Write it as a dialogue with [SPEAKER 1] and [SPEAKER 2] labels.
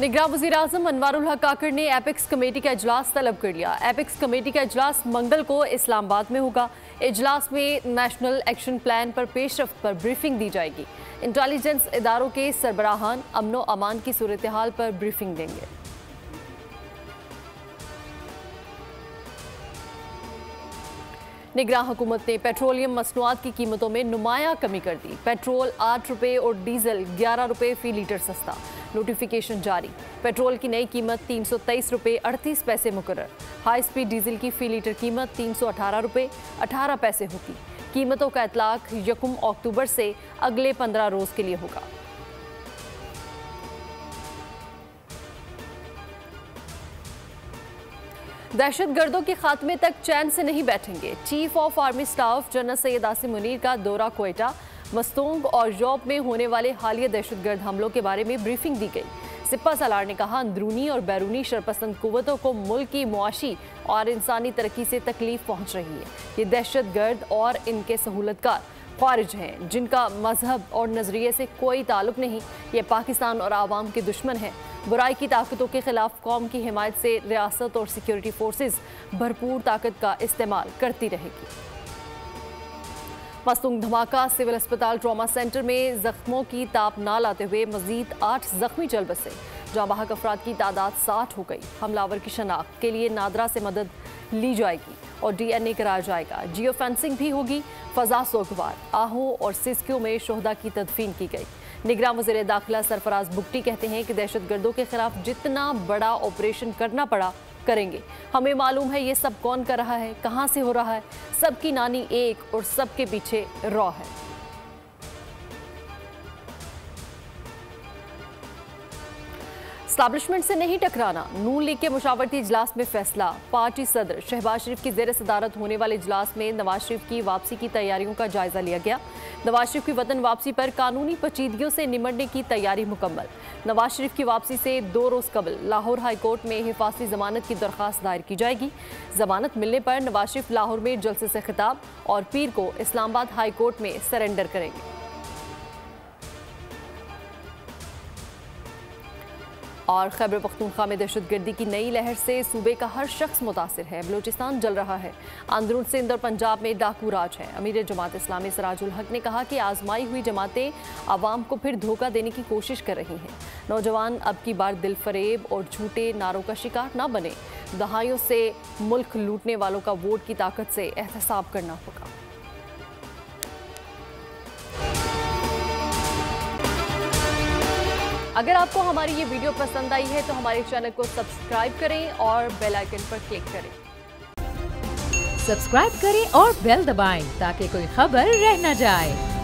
[SPEAKER 1] निगरान वज़ीर-ए-आज़म अनवारुल हक काकड़ ने एपेक्स कमेटी का इजलास तलब कर लिया। एपेक्स कमेटी का इजलास मंगल को इस्लामाबाद में होगा। इजलास में नेशनल एक्शन प्लान पर पेशरफ्त पर ब्रीफिंग दी जाएगी। इंटेलिजेंस इदारों के सरबराहान अमनो अमान की सूरत हाल पर ब्रीफिंग देंगे। निगरान हुकूमत ने पेट्रोलियम मसनूआत की कीमतों में नुमाया कमी कर दी। पेट्रोल 8 रुपये और डीजल 11 रुपये फी लीटर सस्ता। नोटिफिकेशन जारी। पेट्रोल की नई कीमत 323 रुपये 38 पैसे मुकर्रर। हाई स्पीड डीजल की फी लीटर कीमत 318 रुपये 18 पैसे होगी। कीमतों का इतलाक 1 अक्टूबर से अगले 15 रोज के लिए होगा। दहशतगर्दों के खात्मे तक चैन से नहीं बैठेंगे। Chief of army staff general Syed Asim Munir का दौरा क्वेटा, मस्तूंग और यौब में होने वाले हालिया दहशतगर्द हमलों के बारे में ब्रीफिंग दी गई। सिपा सलार ने कहा, अंदरूनी और बैरूनी शरपसंद कुव्वतों को मुल्क की मुआशी और इंसानी तरक्की से तकलीफ पहुँच रही है। ये दहशतगर्द और इनके सहूलतकार ख्वारिज हैं, जिनका मजहब और नजरिए से कोई ताल्लुक नहीं। ये पाकिस्तान और आवाम के दुश्मन हैं। बुराई की ताकतों के खिलाफ कौम की हिमायत से रियासत और सिक्योरिटी फोर्सेस भरपूर ताकत का इस्तेमाल करती रहेगी। मस्तूंग धमाका, सिविल अस्पताल ट्रॉमा सेंटर में जख्मों की ताप ना लाते हुए मजीद 8 जख्मी चल बसे। जहां बहक अफराद की तादाद 60 हो गई। हमलावर की शनाख्त के लिए नादरा से मदद ली जाएगी और DNA कराया जाएगा। जियो फेंसिंग भी होगी। फजा सोगवार, आहू और सिस्क्यू में शोहदा की तदफीन की गई। निगरान वज़ीर दाखिला सरफराज बुगटी कहते हैं कि दहशतगर्दों के खिलाफ जितना बड़ा ऑपरेशन करना पड़ा करेंगे। हमें मालूम है ये सब कौन कर रहा है, कहां से हो रहा है। सबकी नानी एक और सबके पीछे रॉ है। एस्टैब्लिशमेंट से नहीं टकराना, नून लीग के मुशावरती इजलास में फैसला। पार्टी सदर शहबाज शरीफ की ज़ेर सदारत होने वाले इजलास में नवाज शरीफ की वापसी की तैयारियों का जायजा लिया गया। नवाज शरीफ की वतन वापसी पर कानूनी पेचीदगियों से निमटने की तैयारी मुकम्मल। नवाज शरीफ की वापसी से 2 रोज़ कबल लाहौर हाई कोर्ट में हिफाजती जमानत की दरख्वास्त दायर की जाएगी। जमानत मिलने पर नवाज शरीफ लाहौर में जलसे से खिताब और पीर को इस्लामाबाद हाई कोर्ट में सरेंडर करेंगे। और खैबर पख्तूनख्वा में दहशतगर्दी की नई लहर से सूबे का हर शख्स मुतासिर है। बलूचिस्तान जल रहा है। अंदरून सिंध और पंजाब में डाकू राज है। अमीर जमात इस्लामी सिराजुल हक ने कहा कि आजमाई हुई जमातें आवाम को फिर धोखा देने की कोशिश कर रही हैं। नौजवान अब की बार दिल फरेब और झूठे नारों का शिकार ना बने। दहाइयों से मुल्क लूटने वालों का वोट की ताकत से एहतसाब करना होगा। अगर आपको हमारी ये वीडियो पसंद आई है तो हमारे चैनल को सब्सक्राइब करें और बेल आइकन पर क्लिक करें।
[SPEAKER 2] सब्सक्राइब करें और बेल दबाएं ताकि कोई खबर रह न जाए।